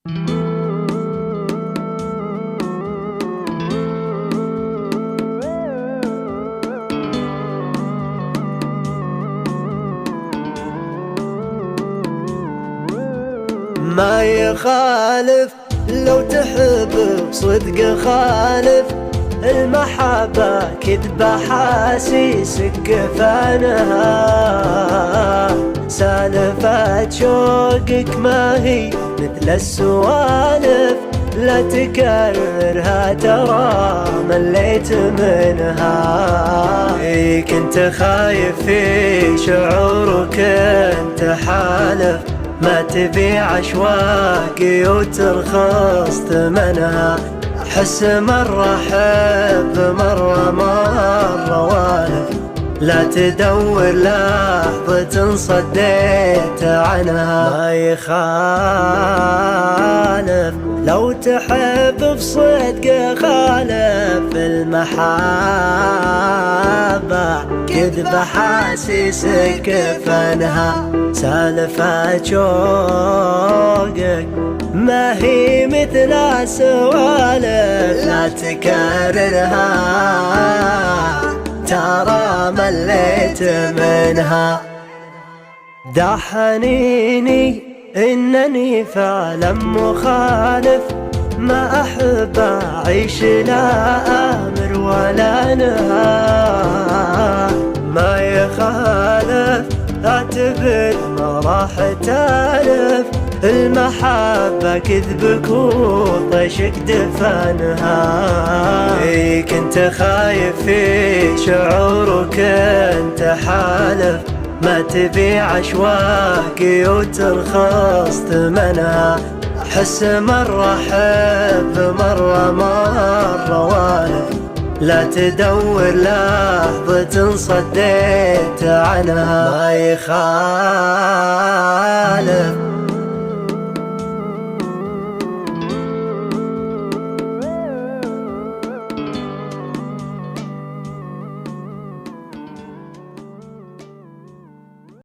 ما يخالف لو تحب بصدق خالف، المحبة كذبة حاسيسك كفانها، سالفة شوقك ما هي مثل السوالف، لا تكررها ترى مليت منها. كنت خايف في شعورك انت حالف، ما تبيع اشواقي وترخص ثمنها، احس مرة احب مرة والف، لا تدور لحظة صديت عنها. ما يخالف لو تحب بصدق خالف، المحبة كذبة حاسسك فانها، سالفة شوقك ما هي مثل السوالف، لا تكررها ترى مليت منها. دحنيني إنني فعلا مخالف، ما أحب أعيش لا آمر ولا نهى. ما يخالف أعتبر ما راح تالف، المحبة كذبك وطيشك دفنها. كنت خايف في شعورك انت حالف، ما تبيع اشواقي وترخص ثمنها، احس مرة احب مرة والف، لا تدور لحظة صديت عنها. ما يخالف